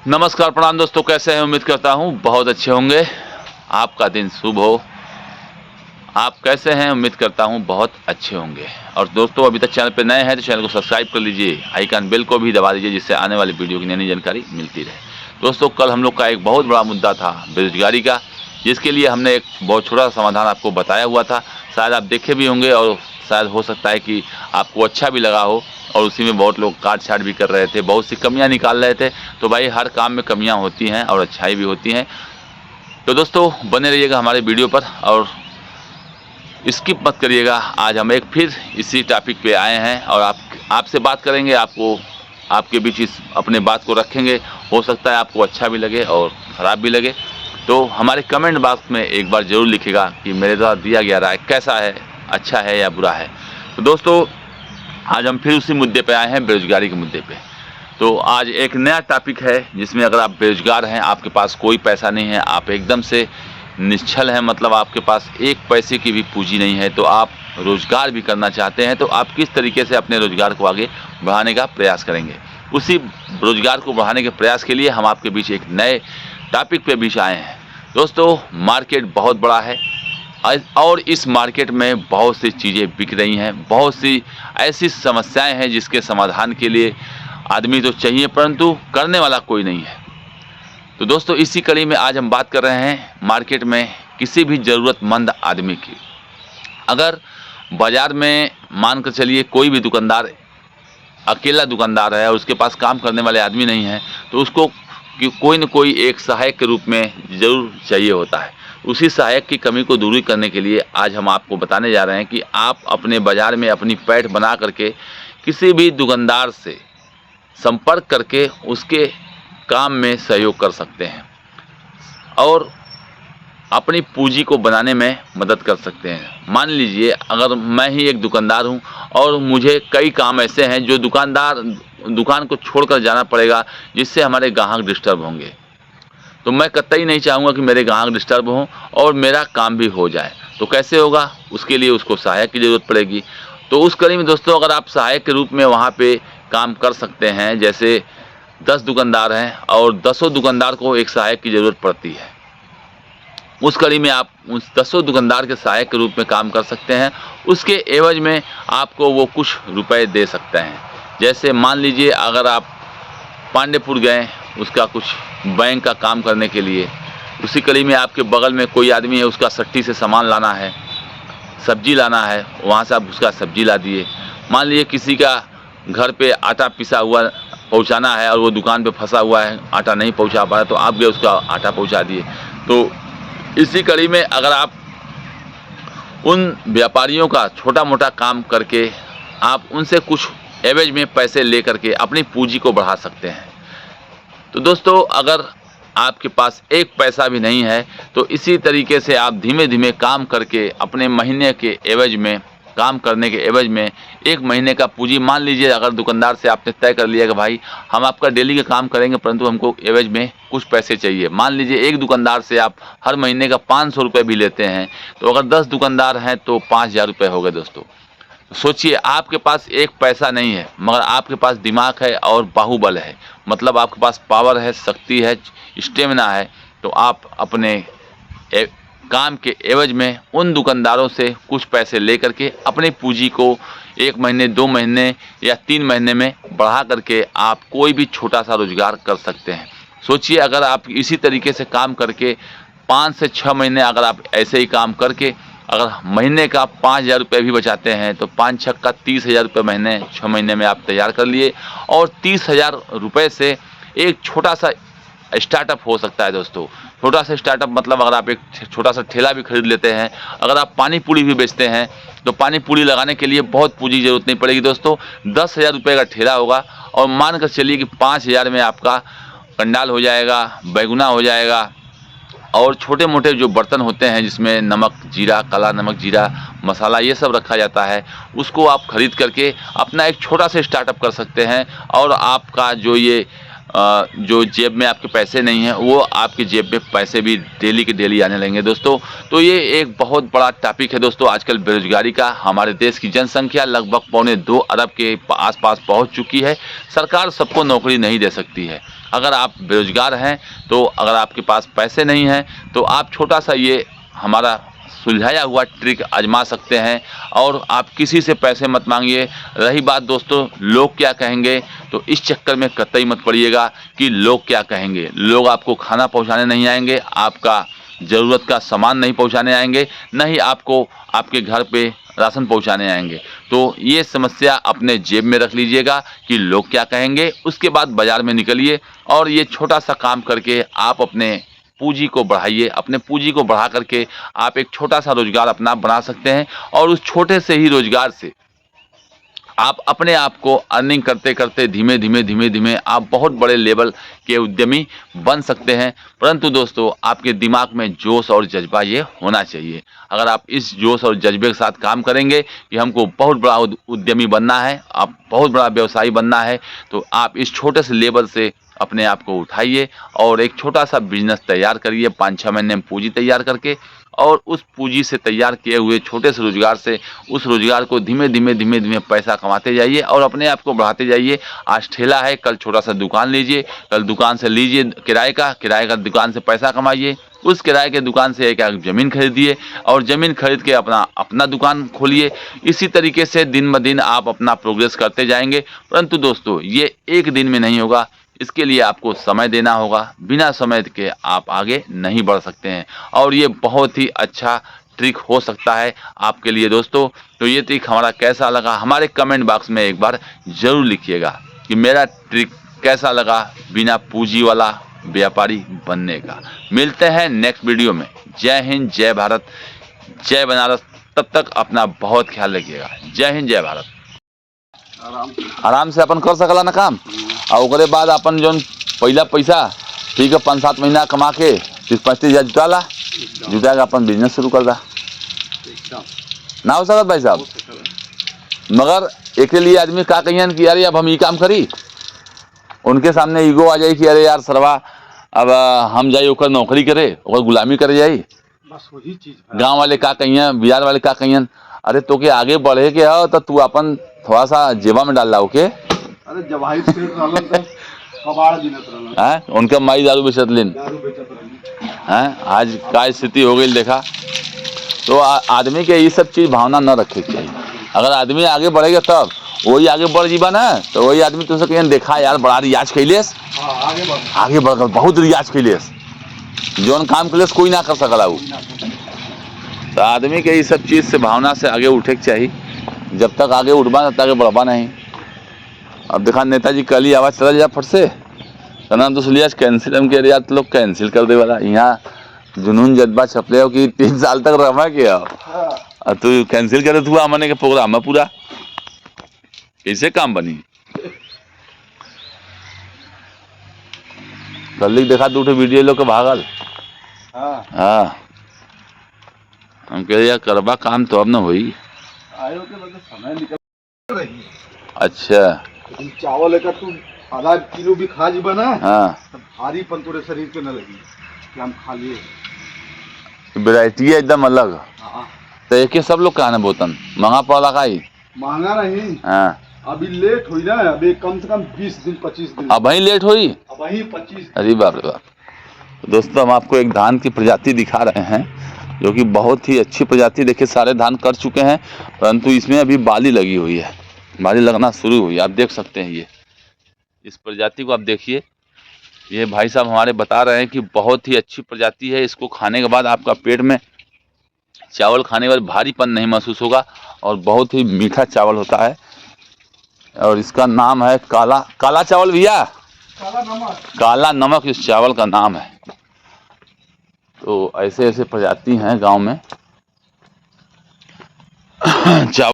नमस्कार, प्रणाम दोस्तों, कैसे हैं? उम्मीद करता हूं बहुत अच्छे होंगे। आपका दिन शुभ हो। आप कैसे हैं? उम्मीद करता हूं बहुत अच्छे होंगे। और दोस्तों, अभी तक चैनल पे नए हैं तो चैनल को सब्सक्राइब कर लीजिए, आइकन बेल को भी दबा दीजिए, जिससे आने वाली वीडियो की नई जानकारी मिलती रहे। दोस्तों, कल हम लोग का एक बहुत बड़ा मुद्दा था बेरोजगारी का, जिसके लिए हमने एक बहुत छोटा सा समाधान आपको बताया हुआ था। शायद आप देखे भी होंगे और शायद हो सकता है कि आपको अच्छा भी लगा हो। और उसी में बहुत लोग काट छाट भी कर रहे थे, बहुत सी कमियां निकाल रहे थे। तो भाई, हर काम में कमियां होती हैं और अच्छाई भी होती हैं। तो दोस्तों, बने रहिएगा हमारे वीडियो पर और स्किप मत करिएगा। आज हम एक फिर इसी टॉपिक पे आए हैं और आपसे बात करेंगे। आपको आपके बीच इस अपने बात को रखेंगे। हो सकता है आपको अच्छा भी लगे और ख़राब भी लगे। तो हमारे कमेंट बॉक्स में एक बार ज़रूर लिखिएगा कि मेरे द्वारा दिया गया राय कैसा है, अच्छा है या बुरा है। तो दोस्तों, आज हम फिर उसी मुद्दे पे आए हैं, बेरोजगारी के मुद्दे पे। तो आज एक नया टॉपिक है, जिसमें अगर आप बेरोजगार हैं, आपके पास कोई पैसा नहीं है, आप एकदम से निश्चल हैं, मतलब आपके पास एक पैसे की भी पूंजी नहीं है, तो आप रोज़गार भी करना चाहते हैं, तो आप किस तरीके से अपने रोज़गार को आगे बढ़ाने का प्रयास करेंगे। उसी रोज़गार को बढ़ाने के प्रयास के लिए हम आपके बीच एक नए टॉपिक पे बीच आए हैं। दोस्तों, मार्केट बहुत बड़ा है और इस मार्केट में बहुत सी चीज़ें बिक रही हैं, बहुत सी ऐसी समस्याएं हैं जिसके समाधान के लिए आदमी तो चाहिए, परंतु करने वाला कोई नहीं है। तो दोस्तों, इसी कड़ी में आज हम बात कर रहे हैं मार्केट में किसी भी ज़रूरतमंद आदमी की। अगर बाज़ार में मान कर चलिए कोई भी दुकानदार अकेला दुकानदार है और उसके पास काम करने वाले आदमी नहीं है, तो उसको कोई न कोई एक सहायक के रूप में ज़रूर चाहिए होता है। उसी सहायक की कमी को दूरी करने के लिए आज हम आपको बताने जा रहे हैं कि आप अपने बाज़ार में अपनी पैठ बना करके किसी भी दुकानदार से संपर्क करके उसके काम में सहयोग कर सकते हैं और अपनी पूंजी को बनाने में मदद कर सकते हैं। मान लीजिए, अगर मैं ही एक दुकानदार हूं और मुझे कई काम ऐसे हैं जो दुकान को छोड़कर जाना पड़ेगा, जिससे हमारे ग्राहक डिस्टर्ब होंगे, तो मैं कतई नहीं चाहूँगा कि मेरे ग्राहक डिस्टर्ब हों और मेरा काम भी हो जाए। तो कैसे होगा? उसके लिए उसको सहायक की ज़रूरत पड़ेगी। तो उस कड़ी में दोस्तों, अगर आप सहायक के रूप में वहाँ पे काम कर सकते हैं, जैसे 10 दुकानदार हैं और 10 दुकानदार को एक सहायक की ज़रूरत पड़ती है, उस कड़ी में आप उस 10 दुकानदार के सहायक के रूप में काम कर सकते हैं। उसके एवज में आपको वो कुछ रुपए दे सकते हैं। जैसे मान लीजिए, अगर आप पांडेपुर गए उसका कुछ बैंक का काम करने के लिए, उसी कड़ी में आपके बगल में कोई आदमी है, उसका सट्टी से सामान लाना है, सब्जी लाना है, वहाँ से आप उसका सब्जी ला दिए। मान लीजिए किसी का घर पे आटा पिसा हुआ पहुँचाना है और वो दुकान पे फंसा हुआ है, आटा नहीं पहुँचा पा रहा, तो आप गए उसका आटा पहुँचा दिए। तो इसी कड़ी में अगर आप उन व्यापारियों का छोटा मोटा काम करके आप उनसे कुछ एवज में पैसे ले करके अपनी पूंजी को बढ़ा सकते हैं। तो दोस्तों, अगर आपके पास एक पैसा भी नहीं है, तो इसी तरीके से आप धीमे धीमे काम करके अपने महीने के एवज में, काम करने के एवज में, एक महीने का पूंजी, मान लीजिए अगर दुकानदार से आपने तय कर लिया कि भाई हम आपका डेली का काम करेंगे, परंतु हमको एवज में कुछ पैसे चाहिए। मान लीजिए एक दुकानदार से आप हर महीने का 500 रुपये भी लेते हैं, तो अगर 10 दुकानदार हैं तो 5000 रुपये हो गए। दोस्तों, सोचिए, आपके पास एक पैसा नहीं है, मगर आपके पास दिमाग है और बाहुबल है, मतलब आपके पास पावर है, शक्ति है, स्टेमिना है। तो आप अपने काम के एवज में उन दुकानदारों से कुछ पैसे ले करके अपनी पूंजी को 1 महीने, 2 महीने या 3 महीने में बढ़ा करके आप कोई भी छोटा सा रोजगार कर सकते हैं। सोचिए, अगर आप इसी तरीके से काम करके 5 से 6 महीने अगर आप ऐसे ही काम करके अगर महीने का 5000 रुपये भी बचाते हैं, तो 5 छक्का का 30,000 रुपये महीने 6 महीने में आप तैयार कर लिए। और 30,000 रुपये से एक छोटा सा स्टार्टअप हो सकता है। दोस्तों, छोटा सा स्टार्टअप मतलब अगर आप एक छोटा सा ठेला भी खरीद लेते हैं, अगर आप पानी पूरी भी बेचते हैं, तो पानी पूरी लगाने के लिए बहुत पूंजी की जरूरत नहीं पड़ेगी। दोस्तों, 10,000 रुपये का ठेला होगा और मान कर चलिए कि 5,000 में आपका कंडाल हो जाएगा, बैगुना हो जाएगा, और छोटे मोटे जो बर्तन होते हैं जिसमें नमक जीरा, काला नमक जीरा मसाला ये सब रखा जाता है, उसको आप खरीद करके अपना एक छोटा सा स्टार्टअप कर सकते हैं। और आपका जो जेब में आपके पैसे नहीं हैं, वो आपकी जेब में पैसे भी डेली के डेली आने लगेंगे। दोस्तों, तो ये एक बहुत बड़ा टॉपिक है। दोस्तों, आजकल बेरोजगारी का हमारे देश की जनसंख्या लगभग 2.25 अरब के आसपास पहुंच चुकी है। सरकार सबको नौकरी नहीं दे सकती है। अगर आप बेरोजगार हैं, तो अगर आपके पास पैसे नहीं हैं, तो आप छोटा सा ये हमारा सुलझाया हुआ ट्रिक आजमा सकते हैं और आप किसी से पैसे मत मांगिए। रही बात दोस्तों लोग क्या कहेंगे, तो इस चक्कर में कतई मत पड़िएगा कि लोग क्या कहेंगे। लोग आपको खाना पहुंचाने नहीं आएंगे, आपका ज़रूरत का सामान नहीं पहुंचाने आएंगे, न ही आपको आपके घर पे राशन पहुंचाने आएंगे। तो ये समस्या अपने जेब में रख लीजिएगा कि लोग क्या कहेंगे। उसके बाद बाज़ार में निकलिए और ये छोटा सा काम करके आप अपने पूंजी को बढ़ाइए। अपने पूंजी को बढ़ा करके आप एक छोटा सा रोजगार अपना बना सकते हैं और उस छोटे से ही रोजगार से आप अपने आप को अर्निंग करते करते धीमे धीमे आप बहुत बड़े लेवल के उद्यमी बन सकते हैं। परंतु दोस्तों आपके दिमाग में जोश और जज्बा ये होना चाहिए। अगर आप इस जोश और जज्बे के साथ काम करेंगे कि हमको बहुत बड़ा उद्यमी बनना है, आप बहुत बड़ा व्यवसायी बनना है, तो आप इस छोटे से लेवल से अपने आप को उठाइए और एक छोटा सा बिजनेस तैयार करिए 5-6 महीने में पूंजी तैयार करके, और उस पूंजी से तैयार किए हुए छोटे से रोजगार से उस रोजगार को धीमे धीमे पैसा कमाते जाइए और अपने आप को बढ़ाते जाइए। आज ठेला है, कल छोटा सा दुकान लीजिए, कल दुकान से लीजिए किराए का दुकान से पैसा कमाइए, उस किराए के दुकान से एक ज़मीन खरीदिए और ज़मीन खरीद के अपना दुकान खोलिए। इसी तरीके से दिन ब दिन आप अपना प्रोग्रेस करते जाएंगे। परंतु दोस्तों ये एक दिन में नहीं होगा, इसके लिए आपको समय देना होगा। बिना समय के आप आगे नहीं बढ़ सकते हैं और ये बहुत ही अच्छा ट्रिक हो सकता है आपके लिए दोस्तों। तो ये ट्रिक हमारा कैसा लगा हमारे कमेंट बॉक्स में एक बार ज़रूर लिखिएगा कि मेरा ट्रिक कैसा लगा बिना पूंजी वाला व्यापारी बनने का। मिलते हैं नेक्स्ट वीडियो में। जय हिंद, जय भारत, जय बनारस। तब तक अपना बहुत ख्याल रखिएगा। जय हिंद, जय भारत। आराम से अपन कर सकला ना काम, और ओकरे बाद अपन जो पहला पैसा ठीक है 5-7 महीना कमा के 30-35 हज़ार जुटाला, जुटा के अपन बिजनेस शुरू कर दा ना हो सकत भाई साहब। मगर एक लिए आदमी का कहियन कि यार अब हम ये काम करी, उनके सामने ईगो आ जाए कि अरे यार सरवा अब हम जाइए ओकर नौकरी करे, ओकर गुलामी करे जाई। बस वही चीज गाँव वाले का कहियन, बिहार वाले का कहियन, अरे तो के आगे बढ़े के हो तो तू अपन थोड़ा सा जेबा में डाल लाओ के। अरे जवाही उनका माई दारू बेचत लेन है। आज का स्थिति हो गई देखा। तो आदमी के ये सब चीज भावना न रखे के चाहिए। अगर आदमी आगे बढ़ेगा तब वही आगे बढ़ जीवा ना, तो वही आदमी तुमसे कहीं देखा यार बड़ा रियाज कैलेस, आगे बढ़ गल, बहुत रियाज कैलेस, जौन काम कैलेस कोई ना कर सकला। तो आदमी के ये सब चीज से भावना से आगे उठे के चाहिए। जब तक आगे उठबा तब तक आगे बढ़बा नहीं। अब देखा नेताजी कल ही आवाज चला जा फट से कहना तो सुलिया कैंसिल, हम कह रहे यार तो लोग कैंसिल कर दे वाला। यहाँ जुनून जज्बा छपले हो कि 3 साल तक रहा क्या और तू कैंसिल करे तू आमने के प्रोग्राम है पूरा, कैसे काम बनी। कल देखा 2 वीडियो लोग के भागल। हाँ हम कह रहे यार करबा काम तो अब न हुई। आयो के मतलब समय निकल रही। अच्छा चावल लेकर तू आधा किलो भी खा जीबा ना, हाँ तो भारी पन तोरे शरीर पे न लगी कि हम खा लिए। वैरायटी है एकदम अलग। हाँ तो एक सब लोग कहना बोतन महंगा पड़ा का ही महंगा नहीं। हाँ अभी लेट हुई ना, अभी कम से कम 20 दिन 25 दिन अब वही लेट हुई, अब वही 25। अरे बाप रे बाप। दोस्तों हम आपको एक धान की प्रजाति दिखा रहे हैं जो कि बहुत ही अच्छी प्रजाति। देखिए सारे धान कर चुके हैं परंतु इसमें अभी बाली लगी हुई है, बाली लगना शुरू हुई। आप देख सकते हैं ये इस प्रजाति को आप देखिए। ये भाई साहब हमारे बता रहे हैं कि बहुत ही अच्छी प्रजाति है। इसको खाने के बाद आपका पेट में चावल खाने के बाद भारीपन नहीं महसूस होगा और बहुत ही मीठा चावल होता है। और इसका नाम है काला चावल भैया, काला नमक इस चावल का नाम है। तो ऐसे ऐसे प्रजाति हैं गांव में चावल।